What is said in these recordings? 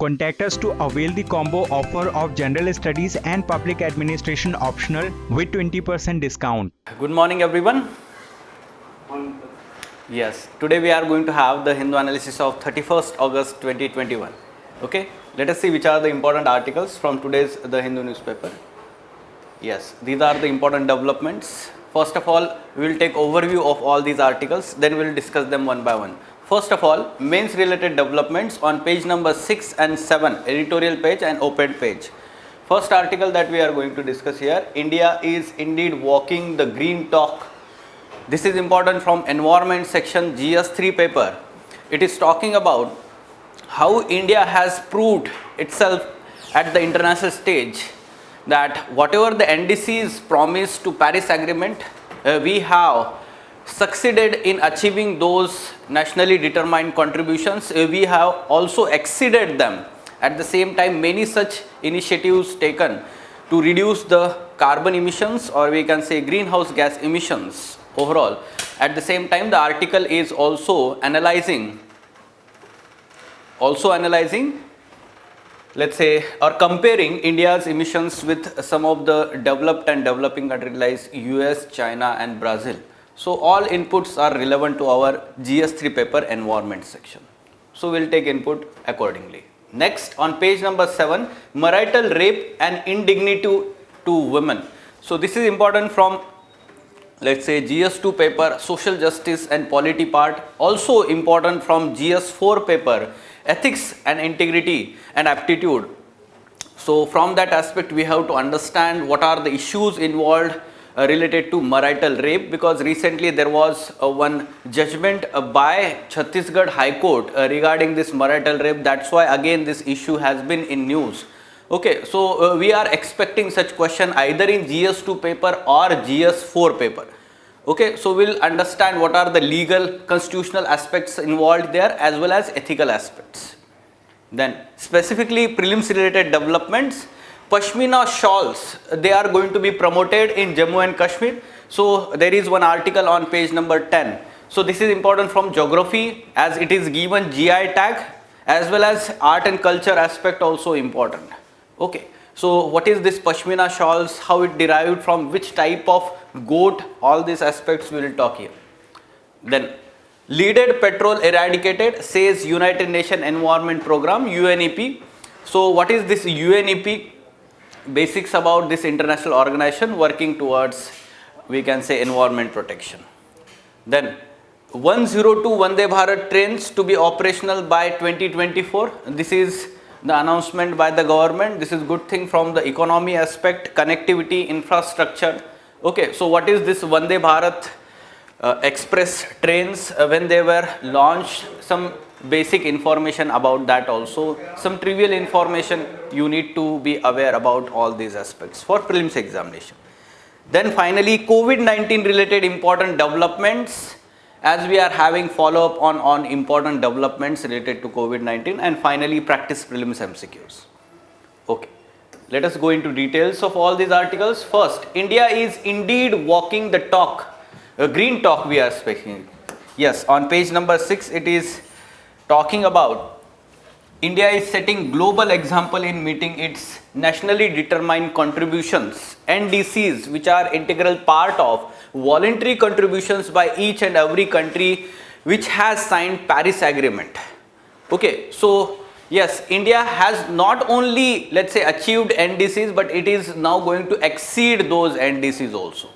Contact us to avail the combo offer of General Studies and Public Administration optional with 20% discount. Good morning everyone. Yes, today we are going to have the Hindu analysis of 31st August 2021. Okay, let us see which are the important articles from today's The Hindu newspaper. Yes, these are the important developments. First of all, we will take overview of all these articles, then we will discuss them one by one. First of all, mains related developments on page number 6 and 7, editorial page and op-ed page. First article that we are going to discuss here, India is indeed walking the green talk. This is important from environment section GS3 paper. It is talking about how India has proved itself at the international stage that whatever the NDCs promised to Paris Agreement, we have succeeded in achieving those nationally determined contributions. We have also exceeded them. At the same time, many such initiatives taken to reduce the carbon emissions, or we can say greenhouse gas emissions overall. At the same time, the article is also analyzing, let's say, or comparing India's emissions with some of the developed and developing countries like US, China and Brazil. So all inputs are relevant to our GS3 paper environment section. So we'll take input accordingly. Next, on page number 7, marital rape and indignity to women. So this is important from, let's say, GS2 paper, social justice and polity part. Also important from GS4 paper, ethics and integrity and aptitude. So from that aspect, we have to understand what are the issues involved related to marital rape, because recently there was one judgment by Chhattisgarh High Court regarding this marital rape. That's why again this issue has been in news. Okay, so we are expecting such question either in GS2 paper or GS4 paper. Okay, so we'll understand what are the legal constitutional aspects involved there as well as ethical aspects. Then specifically prelims related developments, Pashmina shawls, they are going to be promoted in Jammu and Kashmir. So there is one article on page number 10. So this is important from geography as it is given GI tag, as well as art and culture aspect also important. Okay, so what is this Pashmina shawls, how it derived from which type of goat, all these aspects we will talk here. Then leaded petrol eradicated, says United Nations Environment Program, UNEP. So what is this UNEP? Basics about this international organization working towards, we can say, environment protection. Then 102 Vande Bharat trains to be operational by 2024. This is the announcement by the government. This is good thing from the economy aspect, connectivity, infrastructure. Okay, so what is this Vande Bharat express trains? When they were launched, some basic information about that also, some trivial information you need to be aware about all these aspects for prelims examination. Then finally, COVID-19 related important developments, as we are having follow up on important developments related to COVID-19, and finally practice prelims MCQs. Okay, let us go into details of all these articles. First, India is indeed walking the talk, a green talk we are speaking. Yes, on page number 6 it is talking about India is setting global example in meeting its nationally determined contributions, NDCs, which are integral part of voluntary contributions by each and every country which has signed Paris Agreement. Okay, so yes, India has not only, let's say, achieved NDCs, but it is now going to exceed those NDCs also.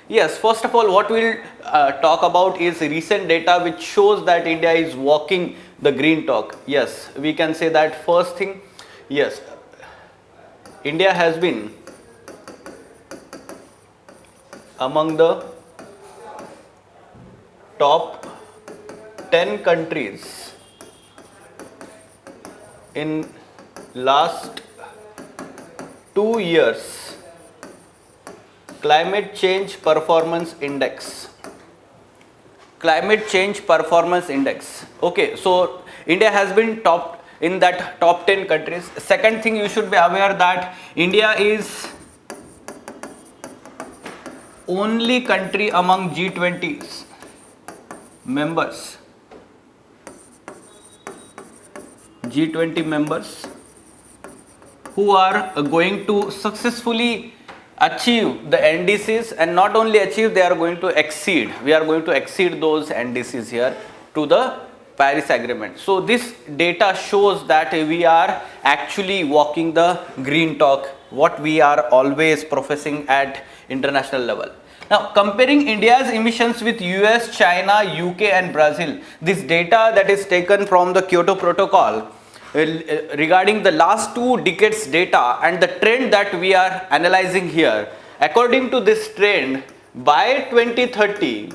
Yes, first of all, what we'll talk about is recent data which shows that India is walking the green talk. Yes, we can say that first thing, yes, India has been among the top 10 countries in last 2 years climate change performance index. Climate change performance index. Okay, so India has been top in that top 10 countries. Second thing, you should be aware that India is only country among G20 members, G20 members who are going to successfully achieve the NDCs, and not only achieve, they are going to exceed. We are going to exceed those NDCs here to the Paris Agreement. So this data shows that we are actually walking the green talk, what we are always professing at international level. Now, comparing India's emissions with US, China, UK and Brazil, this data that is taken from the Kyoto Protocol regarding the last 2 decades data and the trend that we are analyzing here, according to this trend, by 2030,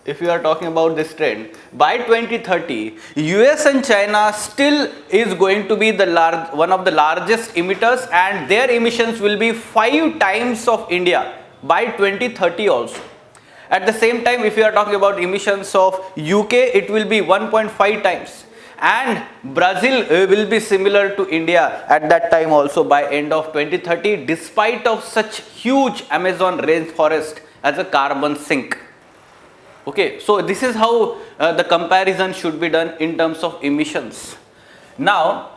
if we are talking about this trend, by 2030, US and China still is going to be the one of the largest emitters, and their emissions will be 5 times of India by 2030 also. At the same time, if we are talking about emissions of UK, it will be 1.5 times, and Brazil will be similar to India at that time also by end of 2030, despite of such huge Amazon rainforest as a carbon sink. Okay, so this is how the comparison should be done in terms of emissions. Now,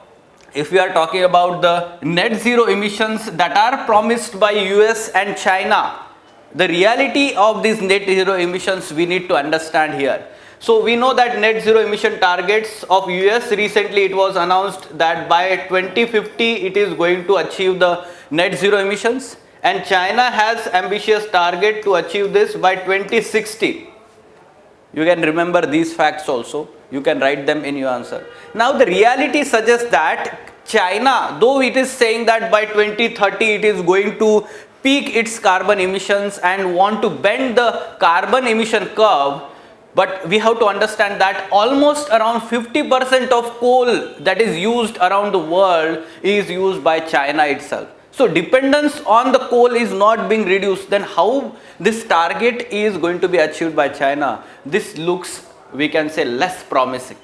if we are talking about the net zero emissions that are promised by US and China, the reality of these net zero emissions we need to understand here. So we know that net zero emission targets of US, recently it was announced that by 2050 it is going to achieve the net zero emissions, and China has ambitious target to achieve this by 2060. You can remember these facts also, you can write them in your answer. Now the reality suggests that China, though it is saying that by 2030 it is going to peak its carbon emissions and want to bend the carbon emission curve, but we have to understand that almost around 50% of coal that is used around the world is used by China itself. So dependence on the coal is not being reduced, then how this target is going to be achieved by China? This looks, we can say, less promising.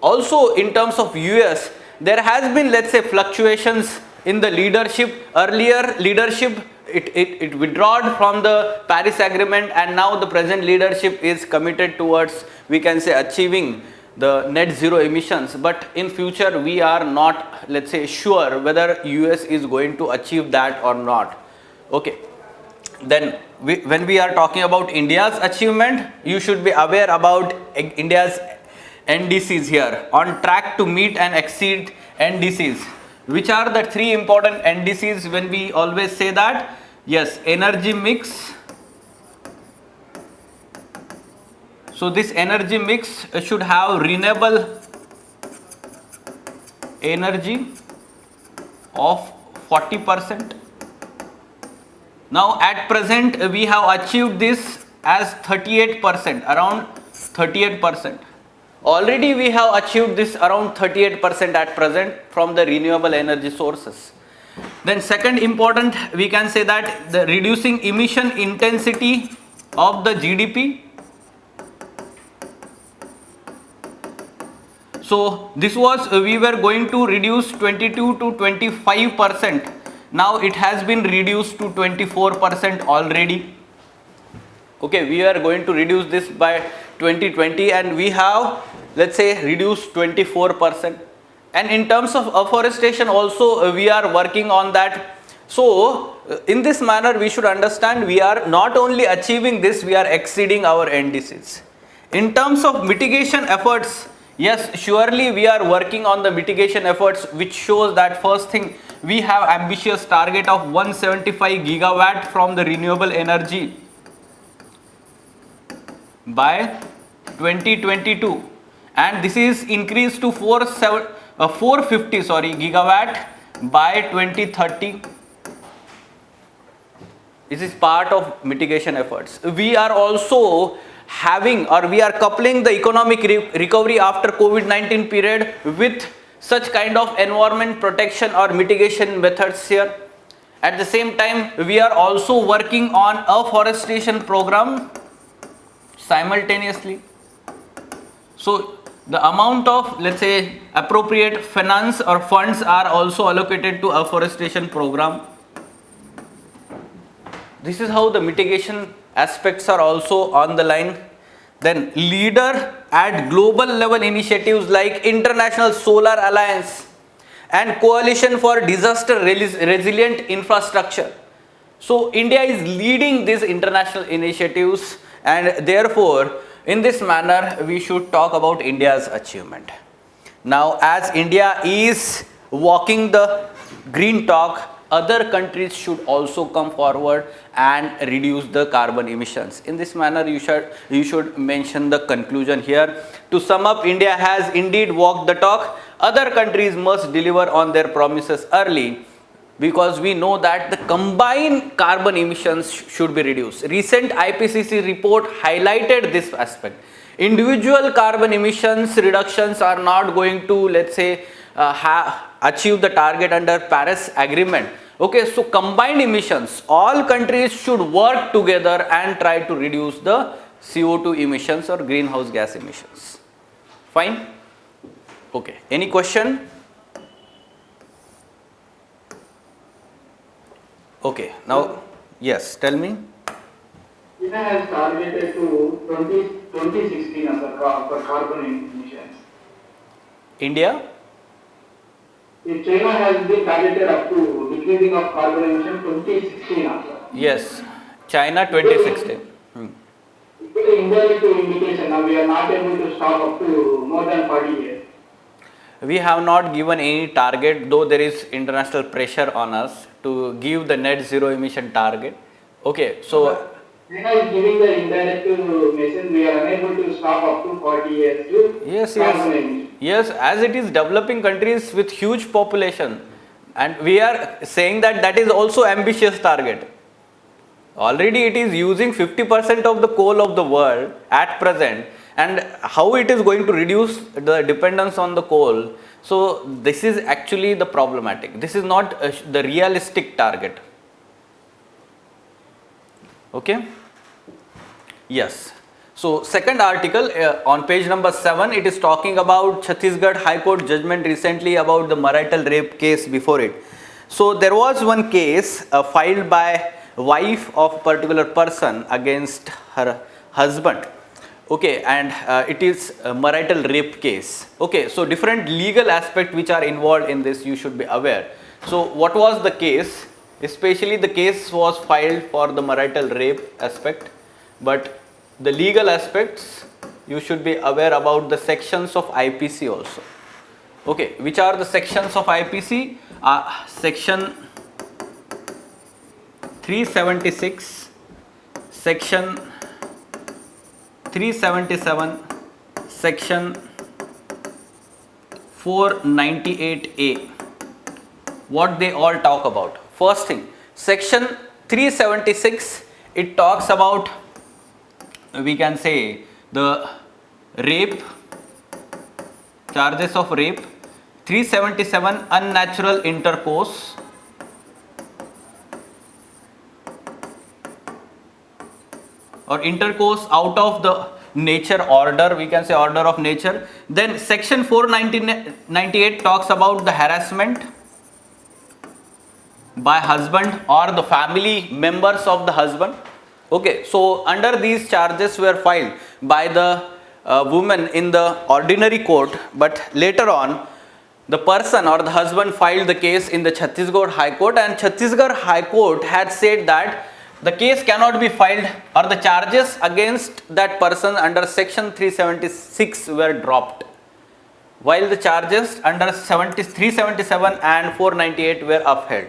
Also in terms of US, there has been, let's say, fluctuations in the leadership. Earlier leadership, it withdrew from the Paris Agreement, and now the present leadership is committed towards, we can say, achieving the net zero emissions, but in future we are not, let's say, sure whether US is going to achieve that or not. Okay, then when we are talking about India's achievement, you should be aware about India's NDCs here, on track to meet and exceed NDCs. Which are the 3 important NDCs when we always say that? Yes, energy mix. So this energy mix should have renewable energy of 40%. Now at present we have achieved this as 38%, around 38%. Already we have achieved this around 38% at present from the renewable energy sources. Then second important, we can say that the reducing emission intensity of the GDP. So this was, we were going to reduce 22 to 25%. Now it has been reduced to 24% already. Okay, we are going to reduce this by 2020, and we have, let's say, reduced 24%. And in terms of afforestation also, we are working on that. So in this manner we should understand, we are not only achieving this, we are exceeding our NDCs. In terms of mitigation efforts, yes, surely we are working on the mitigation efforts, which shows that first thing, we have ambitious target of 175 gigawatt from the renewable energy by 2022, and this is increased to 450 gigawatt by 2030. This is part of mitigation efforts. We are also having, or we are coupling the economic recovery after COVID-19 period with such kind of environment protection or mitigation methods here. At the same time, we are also working on afforestation program simultaneously. So the amount of, let's say, appropriate finance or funds are also allocated to afforestation program. This is how the mitigation aspects are also on the line. Then leader at global level initiatives like International Solar Alliance and Coalition for Disaster Resilient Infrastructure. So India is leading these international initiatives, and therefore in this manner we should talk about India's achievement. Now, as India is walking the green talk, other countries should also come forward and reduce the carbon emissions. In this manner, you should mention the conclusion here. To sum up, India has indeed walked the talk. Other countries must deliver on their promises early, because we know that the combined carbon emissions should be reduced. Recent IPCC report highlighted this aspect. Individual carbon emissions reductions are not going to, let's say, achieve the target under Paris Agreement. Okay, so combined emissions, all countries should work together and try to reduce the CO2 emissions or greenhouse gas emissions. Fine? Okay, any question? Okay, now, yes, tell me. China has targeted to 2016 as for carbon emissions. India? If China has been targeted up to decreasing of carbon emission 2016 also. Yes, China 2016. It's an indirect indication. Now we are not able to stop up to more than 40 years. We have not given any target, though there is international pressure on us to give the net zero emission target. Okay, so China is giving the indirect message we are unable to stop up to 40 years to yes, carbon emission. yes, as it is developing countries with huge population, and we are saying that that is also ambitious target. Already it is using 50% of the coal of the world at present, and how it is going to reduce the dependence on the coal. So this is actually the problematic. This is not the realistic target. Okay? Yes. So second article on page number 7, it is talking about Chhattisgarh High Court judgment recently about the marital rape case before it. So there was one case filed by wife of a particular person against her husband. Okay, and it is a marital rape case. Okay, so different legal aspects which are involved in this, you should be aware. So what was the case? Especially the case was filed for the marital rape aspect, but the legal aspects you should be aware about the sections of IPC also. Okay, which are the sections of IPC? Section 376, section 377, section 498A. What they all talk about? First thing, section 376, it talks about, we can say, the rape, charges of rape. 377, unnatural intercourse. Or intercourse out of the nature order, we can say order of nature. Then section 498 talks about the harassment by husband or the family members of the husband. Okay, so under these charges were filed by the woman in the ordinary court, but later on the person or the husband filed the case in the Chhattisgarh High Court, and Chhattisgarh High Court had said that the case cannot be filed or the charges against that person under section 376 were dropped, while the charges under 377 and 498 were upheld.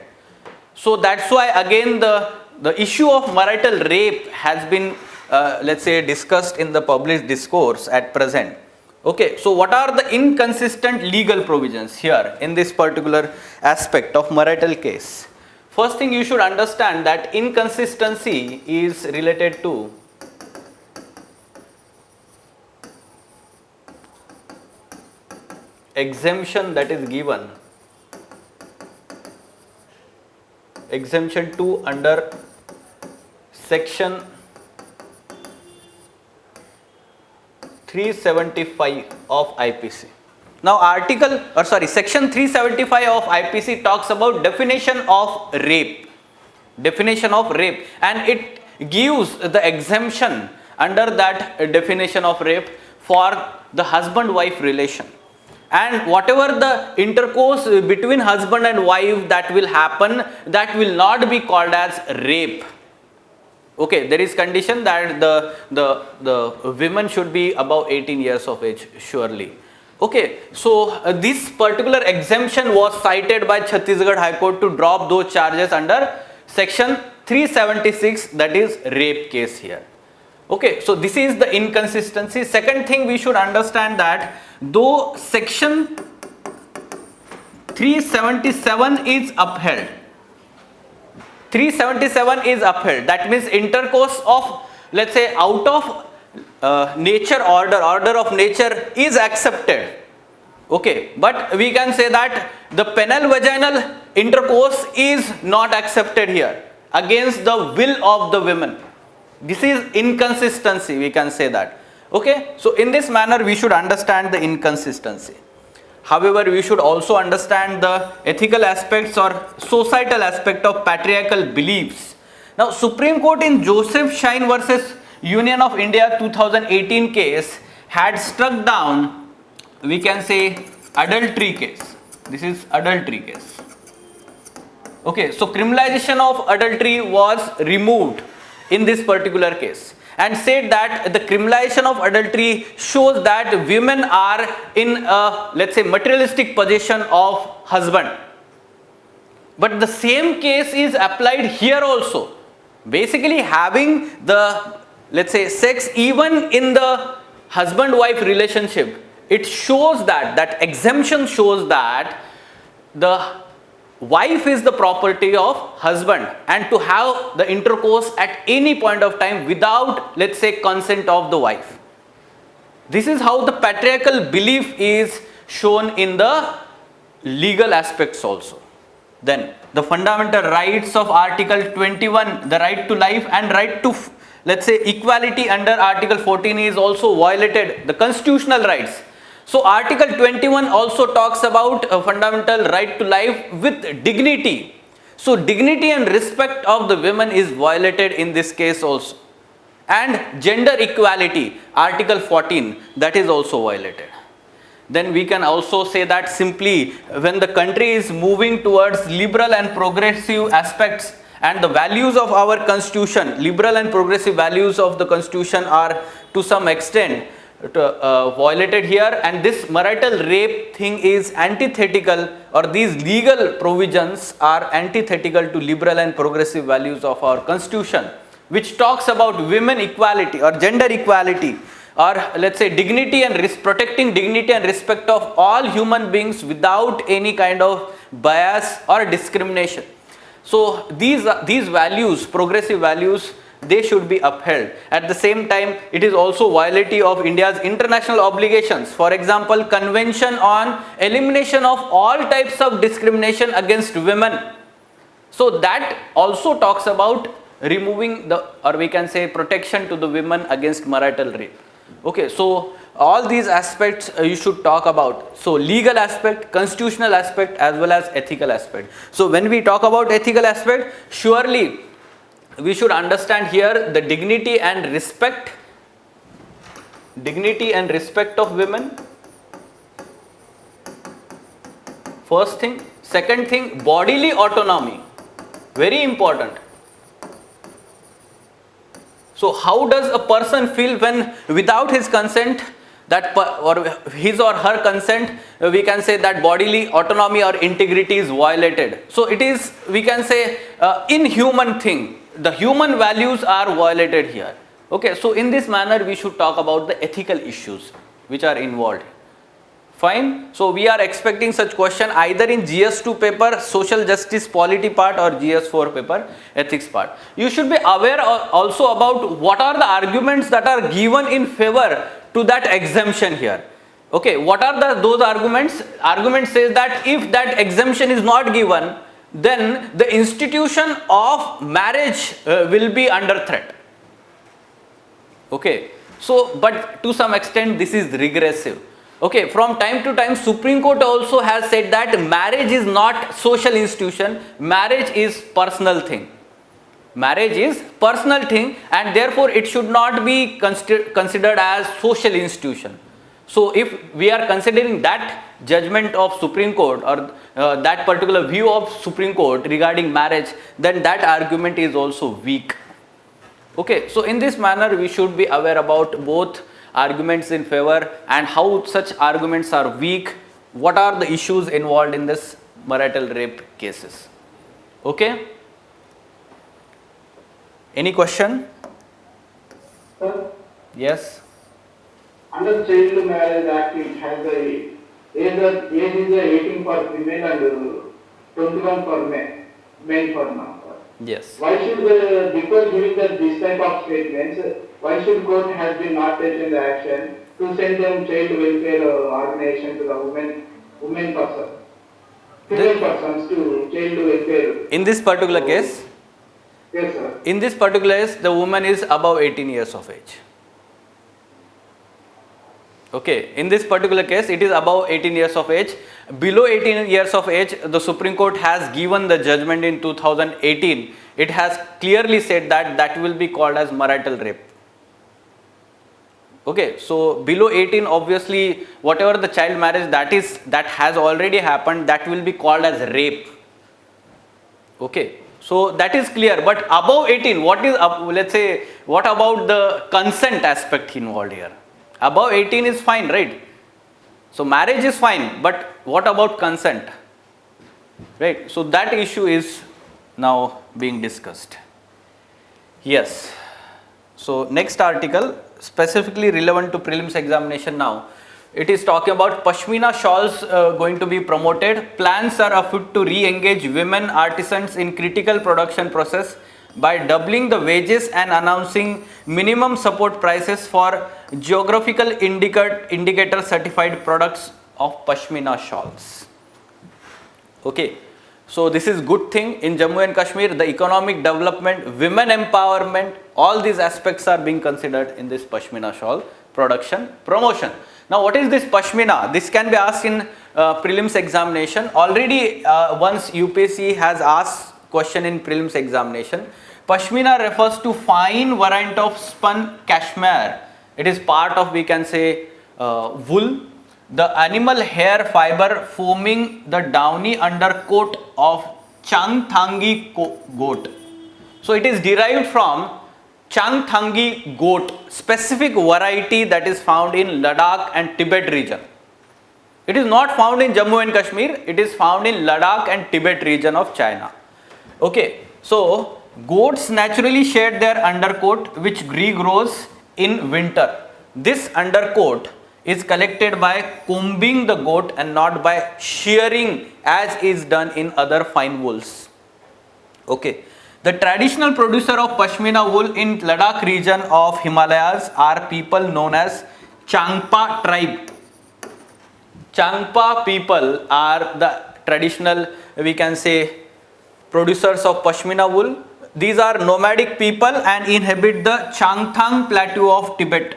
So that's why again the issue of marital rape has been let's say discussed in the public discourse at present. Okay, so what are the inconsistent legal provisions here in this particular aspect of marital case? First thing you should understand that inconsistency is related to exemption that is given, exemption 2 under section 375 of IPC. Now section 375 of IPC talks about definition of rape, and it gives the exemption under that definition of rape for the husband-wife relation. and whatever the intercourse between husband and wife that will happen, that will not be called as rape. Okay, there is condition that the women should be above 18 years of age, surely. Okay, so this particular exemption was cited by Chhattisgarh High Court to drop those charges under section 376, that is rape case here. Okay, so this is the inconsistency. Second thing we should understand that though section 377 is upheld, 377 is upheld, that means intercourse of, let's say, out of nature order of nature is accepted. Okay, but we can say that the penile vaginal intercourse is not accepted here against the will of the women. This is inconsistency, we can say that. Okay, so in this manner we should understand the inconsistency. However, we should also understand the ethical aspects or societal aspect of patriarchal beliefs. Now, Supreme Court in Joseph Shine versus Union of India 2018 case had struck down, we can say, adultery case. This is adultery case. Okay, so criminalization of adultery was removed in this particular case, and said that the criminalization of adultery shows that women are in a, let's say, materialistic position of husband. But the same case is applied here also. Basically having the, let's say, sex even in the husband-wife relationship, it shows that exemption shows that the wife is the property of husband, and to have the intercourse at any point of time without, let's say, consent of the wife. This is how the patriarchal belief is shown in the legal aspects also. Then the fundamental rights of Article 21, the right to life and right to, let's say, equality under Article 14 is also violated, the constitutional rights. So Article 21 also talks about a fundamental right to life with dignity. So dignity and respect of the women is violated in this case also. And gender equality, Article 14, that is also violated. Then we can also say that simply when the country is moving towards liberal and progressive aspects, and the values of our constitution, liberal and progressive values of the constitution are to some extent violated here, and this marital rape thing is antithetical, or these legal provisions are antithetical to liberal and progressive values of our constitution, which talks about women equality or gender equality, or let's say dignity and protecting dignity and respect of all human beings without any kind of bias or discrimination. So these values, progressive values, they should be upheld. At the same time, it is also violative of India's international obligations. For example, Convention on Elimination of All Types of Discrimination Against Women. So that also talks about removing the, or we can say, protection to the women against marital rape. Okay, so all these aspects you should talk about. So legal aspect, constitutional aspect, as well as ethical aspect. So when we talk about ethical aspect, surely we should understand here the dignity and respect of women. First thing. Second thing, bodily autonomy, very important. So how does a person feel when without his consent, or his or her consent, we can say that bodily autonomy or integrity is violated. So it is, we can say, inhuman thing. The human values are violated here. Okay, so in this manner we should talk about the ethical issues which are involved. Fine. So we are expecting such question either in GS2 paper, social justice polity part, or GS4 paper, ethics part. You should be aware also about what are the arguments that are given in favor to that exemption here. Okay, what are those arguments? Argument says that if that exemption is not given, then the institution of marriage will be under threat. Okay, so but to some extent this is regressive. Okay, from time to time Supreme Court also has said that marriage is not social institution, marriage is personal thing. Marriage is personal thing, and therefore it should not be considered as social institution. So if we are considering that judgment of Supreme Court or that particular view of Supreme Court regarding marriage, then that argument is also weak. Okay, so in this manner we should be aware about both arguments in favor and how such arguments are weak, what are the issues involved in this marital rape cases. Okay, any question? Sir, Yes. under Child Marriage Act, it has the age is 18 for female and 21 for men for now. Yes. Why should before giving this type of statements, why should court has been not taken the action to send them child welfare organization to the women person, female persons to child welfare? In this particular case, Yes, sir. in this particular case, the woman is above 18 years of age. Okay, in this particular case, it is above 18 years of age. Below 18 years of age, the Supreme Court has given the judgment in 2018. It has clearly said that that will be called as marital rape. Okay, so below 18, obviously, whatever the child marriage that has already happened, that will be called as rape. Okay, so that is clear. But above 18, what is let's say, what about the consent aspect involved here? Above 18 is fine, right? So marriage is fine, but what about consent? Right? So that issue is now being discussed. Yes. So next article, specifically relevant to prelims examination now. It is talking about Pashmina shawls going to be promoted. Plans are afoot to re-engage women artisans in critical production process by doubling the wages and announcing minimum support prices for geographical indicator certified products of Pashmina shawls. Okay, so this is good thing in Jammu and Kashmir. The economic development, women empowerment, all these aspects are being considered in this Pashmina shawl production promotion. Now what is this Pashmina? This can be asked in prelims examination. Already once UPSC has asked question in prelims examination. Pashmina refers to fine variant of spun cashmere. It is part of, we can say, wool, the animal hair fiber forming the downy undercoat of Changthangi goat. So it is derived from Changthangi goat, specific variety that is found in Ladakh and Tibet region. It is not found in Jammu and Kashmir, it is found in Ladakh and Tibet region of China. Okay, so goats naturally shed their undercoat which regrows in winter. This undercoat is collected by combing the goat and not by shearing as is done in other fine wools. Okay. The traditional producer of Pashmina wool in Ladakh region of Himalayas are people known as Changpa tribe. Changpa people are the traditional, we can say, producers of Pashmina wool. These are nomadic people and inhabit the Changthang plateau of Tibet.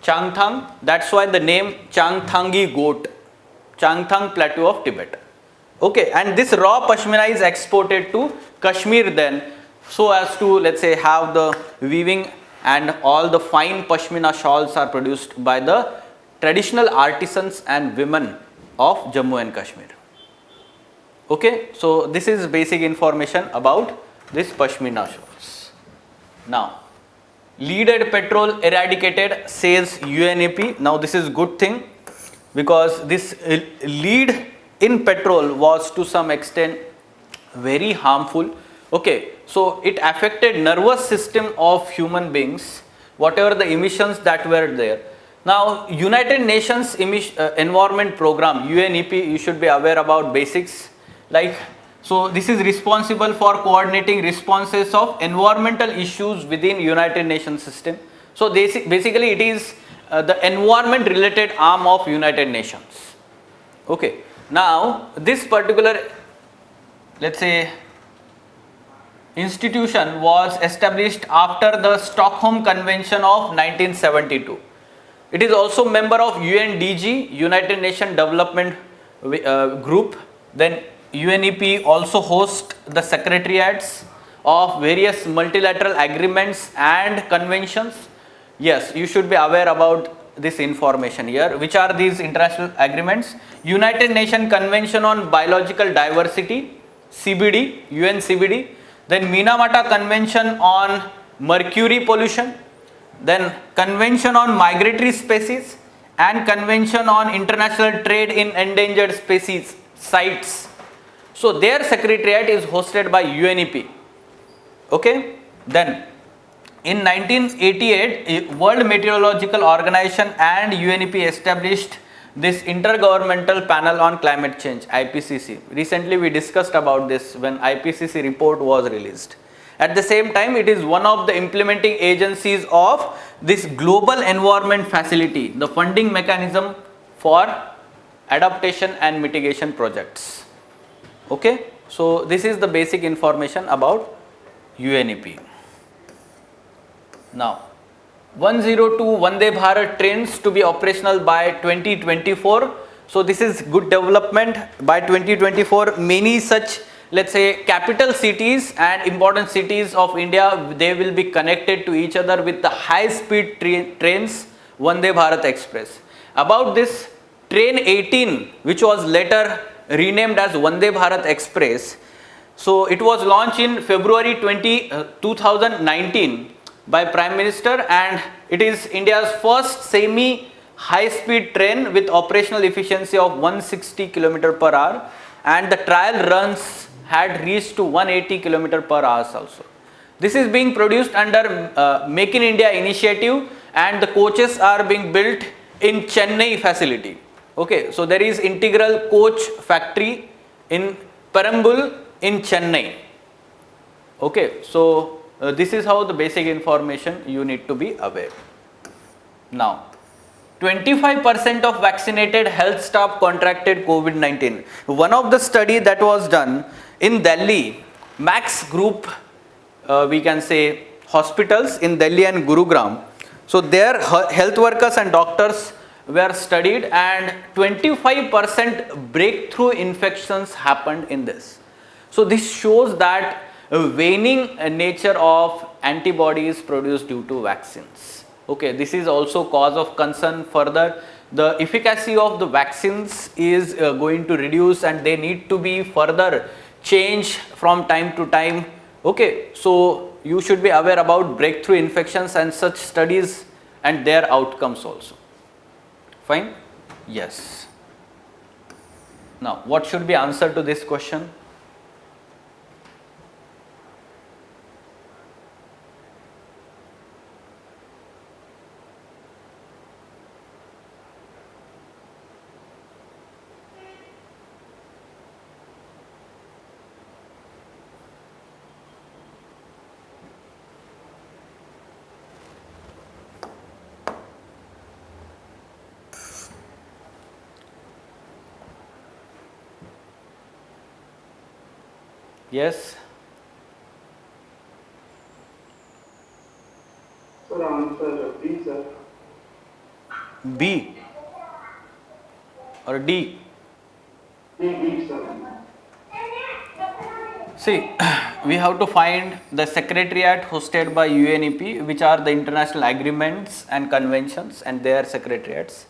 Changthang, that's why the name Changthangi goat. Changthang plateau of Tibet. Okay, and this raw Pashmina is exported to Kashmir then, so as to, let's say, have the weaving and all the fine Pashmina shawls are produced by the traditional artisans and women of Jammu and Kashmir. Okay, so this is basic information about this Pashmina shawls. Now, leaded petrol eradicated, says UNEP. Now this is good thing because this lead in petrol was to some extent very harmful. Okay, so it affected nervous system of human beings, whatever the emissions that were there. Now United Nations Environment Program, UNEP, you should be aware about basics. Like, so this is responsible for coordinating responses of environmental issues within United Nations system. So basically it is the environment related arm of United Nations. Okay. Now this particular, let's say, institution was established after the Stockholm Convention of 1972. It is also member of UNDG, United Nations Development Group. Then UNEP also hosts the secretariats of various multilateral agreements and conventions. Yes, you should be aware about this information here. Which are these international agreements? United Nations Convention on Biological Diversity, CBD, UN CBD. Then Minamata Convention on Mercury Pollution. Then Convention on Migratory Species and Convention on International Trade in Endangered Species CITES. So their secretariat is hosted by UNEP. Okay. Then in 1988, World Meteorological Organization and UNEP established this Intergovernmental Panel on Climate Change, IPCC. Recently we discussed about this when IPCC report was released. At the same time, it is one of the implementing agencies of this Global Environment Facility, the funding mechanism for adaptation and mitigation projects. Okay, so this is the basic information about UNEP. Now, 102 Vande Bharat trains to be operational by 2024. So this is good development. By 2024, many such, let's say, capital cities and important cities of India, they will be connected to each other with the high speed trains Vande Bharat Express. About this train 18, which was later renamed as Vande Bharat Express, so it was launched in February 2019 by Prime Minister, and it is India's first semi high speed train with operational efficiency of 160 km per hour, and the trial runs had reached to 180 km per hour also. This is being produced under Make in India initiative, and the coaches are being built in Chennai facility. Okay, so there is integral coach factory in Perambul in Chennai. Okay, so this is how the basic information you need to be aware. Now, 25% of vaccinated health staff contracted COVID-19. One of the study that was done in Delhi, Max Group, we can say hospitals in Delhi and Gurugram. So their health workers and doctors were studied, and 25% breakthrough infections happened in this. So this shows that a waning nature of antibodies produced due to vaccines. Okay, this is also cause of concern. Further, the efficacy of the vaccines is going to reduce, and they need to be further changed from time to time. Okay, so you should be aware about breakthrough infections and such studies and their outcomes also. Fine? Yes. Now, what should be answer to this question? Yes. Sir, answer B, sir. B or D? B, sir. See, we have to find the secretariat hosted by UNEP, which are the international agreements and conventions and their secretariats.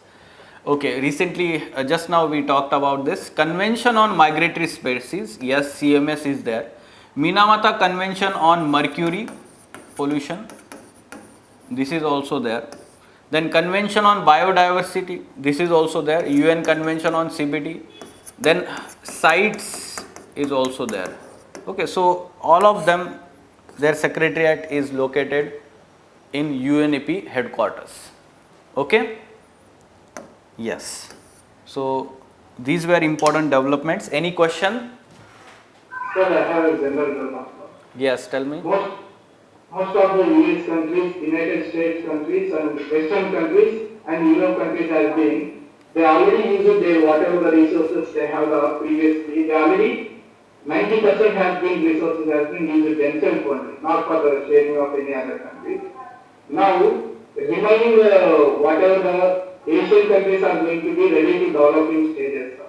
Okay, recently, just now we talked about this. Convention on Migratory Species, yes, CMS is there. Minamata Convention on Mercury Pollution, this is also there. Then Convention on Biodiversity, this is also there. UN Convention on CBD. Then CITES is also there. Okay, so all of them, their secretariat is located in UNEP headquarters. Okay. Yes. So these were important developments. Any question? Sir, I have a general question. Yes, tell me. Most of the US countries, United States countries and Western countries and Europe countries have been, they already used their whatever the resources they have previously, they already 90% has been resources has been used themselves only, not for the sharing of any other country. Now, remaining whatever the Asian countries are going to be ready to developing stages.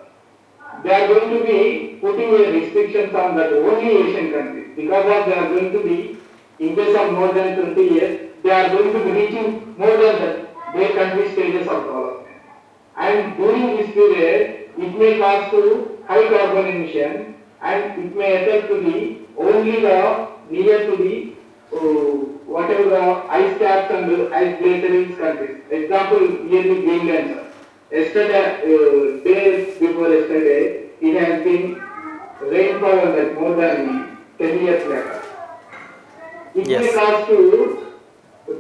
They are going to be putting a restrictions on that only Asian countries, because of they are going to be, in case of more than 20 years, they are going to be reaching more than that. their country stages of development. And during this period, it may cause to high carbon emission and it may affect to the only the near to the whatever the ice caps and ice glaciers countries. Example, here the Greenland. Sir. Yesterday, days before yesterday, it has been rainfall like more than 10 years later. It may Yes. cause to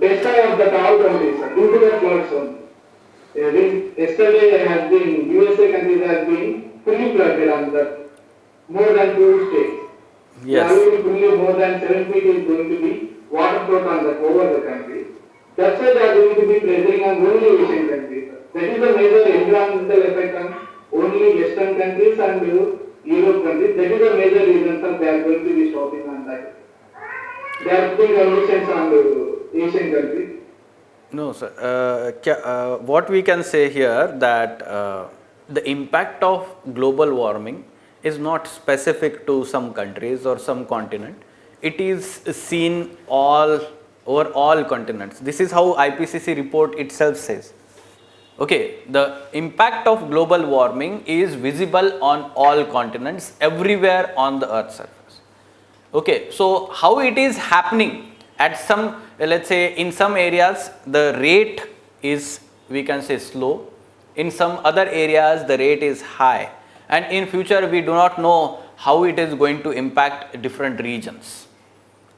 destroy of the all countries sir, due to the floods only. Yesterday has been, USA countries has been fully flooded on that more than 2 states. Yes. Already fully more than 7 feet is going to be water flow on the over the country. That's why they are going to be pressuring on only Asian countries. That is the major environmental effect on only Western countries and Europe countries. That is the major reason for they are going to be stopping on that. They are putting conditions on the Asian countries. No, sir. What we can say here that the impact of global warming is not specific to some countries or some continent. It is seen over all continents. This is how IPCC report itself says. Okay, the impact of global warming is visible on all continents, everywhere on the Earth's surface. Okay, so how it is happening at some, let's say in some areas the rate is, we can say, slow, in some other areas the rate is high, and in future we do not know how it is going to impact different regions.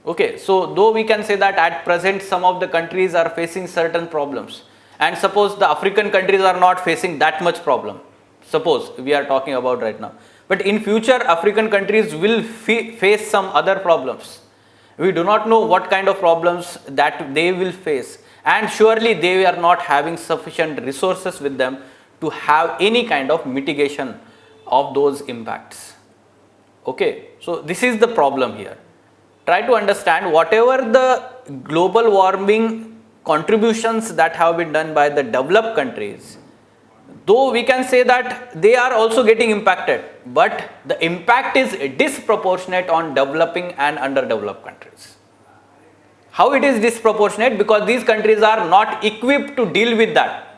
Okay, so though we can say that at present some of the countries are facing certain problems, and suppose the African countries are not facing that much problem, suppose we are talking about right now, but in future African countries will face some other problems. We do not know what kind of problems that they will face, and surely they are not having sufficient resources with them to have any kind of mitigation of those impacts. Okay, so this is the problem here. Try to understand whatever the global warming contributions that have been done by the developed countries, though we can say that they are also getting impacted, but the impact is disproportionate on developing and underdeveloped countries. How it is disproportionate? Because these countries are not equipped to deal with that.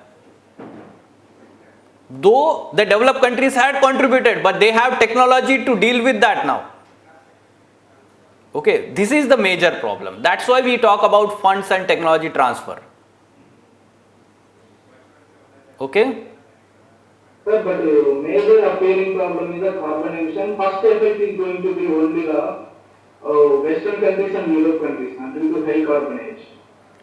Though the developed countries had contributed, but they have technology to deal with that now. Okay, this is the major problem. That's why we talk about funds and technology transfer. Okay? Sir, but major appearing problem is the carbon emission. First effect is going to be only the Western countries and Europe countries due to high carbon age.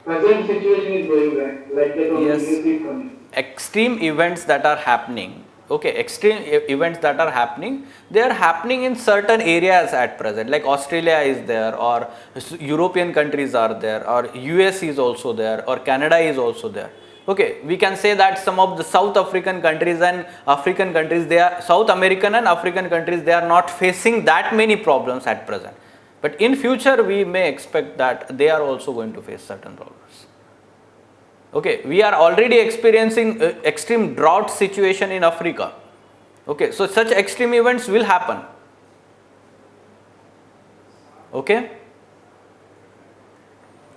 Present situation is going like that on Yes. music coming. Extreme events that are happening, okay, extreme events that are happening, they are happening in certain areas at present, like Australia is there, or European countries are there, or US is also there, or Canada is also there. Okay, we can say that some of the South African countries and African countries, they are South American and African countries, they are not facing that many problems at present, but in future we may expect that they are also going to face certain problems. Okay, we are already experiencing extreme drought situation in Africa. Okay, so such extreme events will happen. Okay?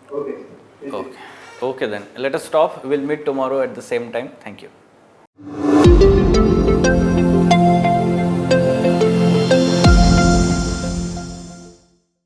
Okay. Thank you. Okay. Okay then. Let us stop. We'll meet tomorrow at the same time. Thank you.